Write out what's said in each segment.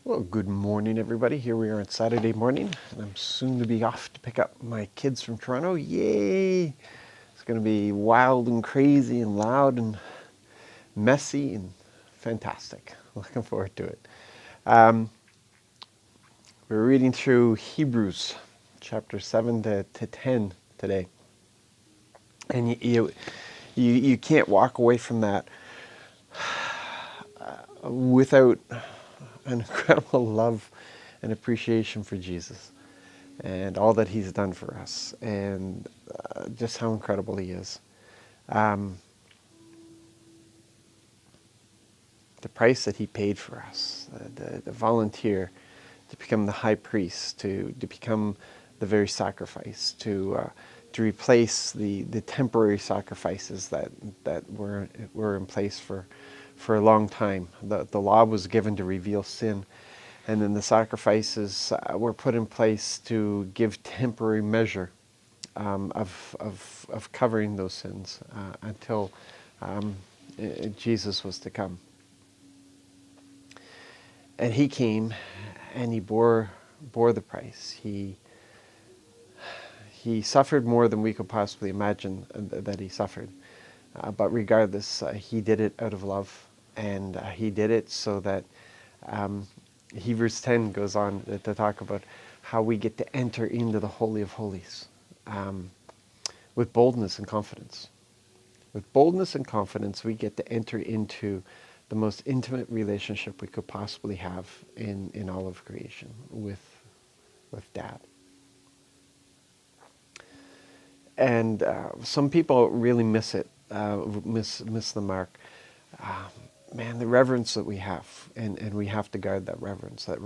Well, good morning, everybody. Here we are on Saturday morning, and I'm soon to be off to pick up my kids from Toronto. Yay! It's going to be wild and crazy and loud and messy and fantastic. Looking forward to it. Um, we're reading through Hebrews chapter 7 to 10 today. And you can't walk away from that without an incredible love and appreciation for Jesus and all that he's done for us, and just how incredible he is. Um, the price that he paid for us, the volunteer to become the high priest, to become the very sacrifice, to replace the temporary sacrifices that were in place for a long time. The law was given to reveal sin, and then the sacrifices were put in place to give temporary measure of covering those sins until Jesus was to come. And he came, and he bore the price. He suffered more than we could possibly imagine that he suffered. But regardless, he did it out of love, and he did it so that Hebrews 10 goes on to talk about how we get to enter into the Holy of Holies with boldness and confidence. With boldness and confidence, we get to enter into the most intimate relationship we could possibly have in all of creation with Dad. And some people really miss it, miss the mark. Man, the reverence that we have, and we have to guard that reverence, that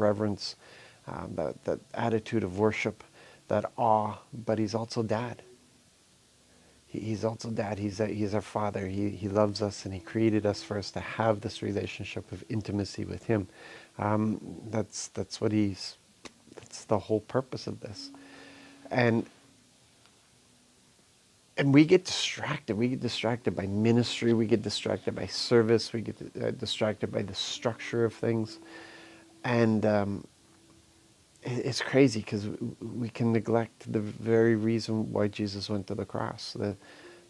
attitude of worship, that awe. But he's also Dad. He's also Dad. He's our Father. He loves us, and he created us for us to have this relationship of intimacy with him. That's the whole purpose of this. And we get distracted. We get distracted by ministry. We get distracted by service. We get distracted by the structure of things. And it's crazy because we can neglect the very reason why Jesus went to the cross. The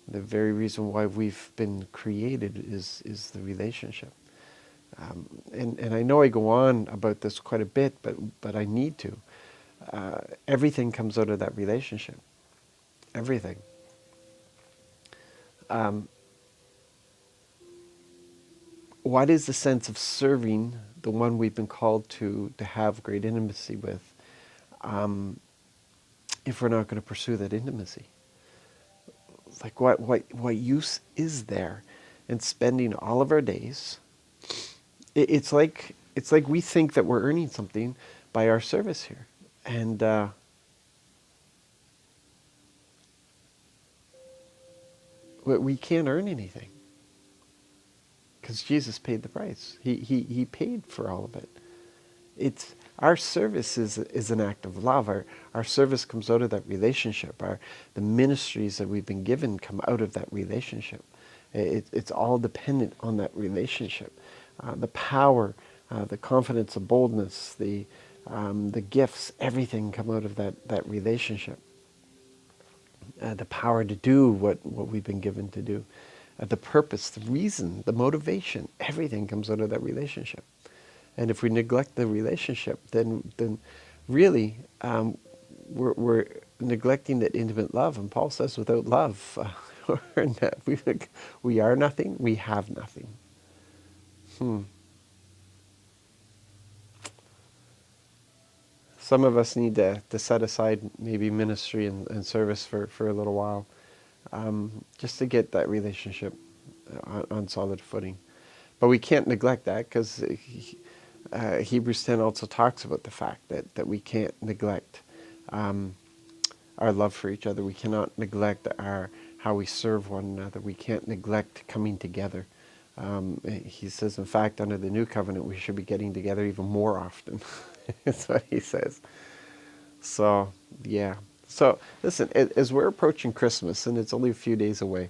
very reason why we've been created is the relationship. And I know I go on about this quite a bit, but I need to. Everything comes out of that relationship. Everything. What is the sense of serving the one we've been called to have great intimacy with, if we're not going to pursue that intimacy? Like what use is there in spending all of our days? It's like we think that we're earning something by our service here, and we can't earn anything because Jesus paid the price. He paid for all of it. It's our service is an act of love. Our service comes out of that relationship. The ministries that we've been given come out of that relationship. It's all dependent on that relationship. The power, the confidence, the boldness, the gifts, everything come out of that relationship. The power to do what we've been given to do. The purpose, the reason, the motivation, everything comes out of that relationship. And if we neglect the relationship, then really we're neglecting that intimate love. And Paul says, without love, we are nothing. We have nothing. Some of us need to set aside maybe ministry and service for a little while, just to get that relationship on solid footing. But we can't neglect that because Hebrews 10 also talks about the fact that we can't neglect our love for each other. We cannot neglect how we serve one another. We can't neglect coming together. He says, in fact, under the new covenant, we should be getting together even more often. That's what he says. So, yeah. So, listen, as we're approaching Christmas, and it's only a few days away,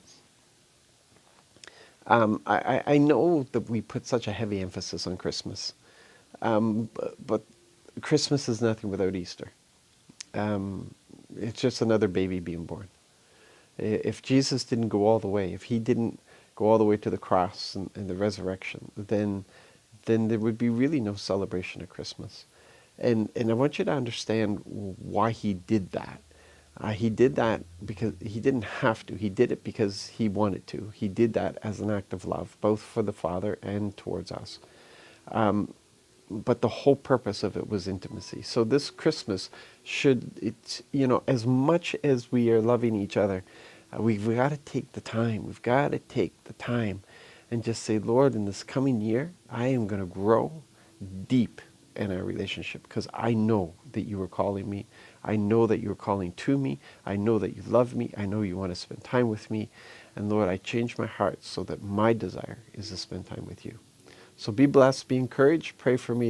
I know that we put such a heavy emphasis on Christmas. But Christmas is nothing without Easter. It's just another baby being born. If Jesus didn't go all the way, if he didn't go all the way to the cross and the resurrection, then there would be really no celebration of Christmas. And I want you to understand why he did that. He did that because he didn't have to. He did it because he wanted to. He did that as an act of love, both for the Father and towards us. But the whole purpose of it was intimacy. So this Christmas as much as we are loving each other, we've got to take the time. We've got to take the time and just say, Lord, in this coming year, I am going to grow deep in our relationship because I know that you are calling me. I know that you're calling to me. I know that you love me. I know you want to spend time with me. And Lord, I change my heart so that my desire is to spend time with you. So be blessed, be encouraged, pray for me.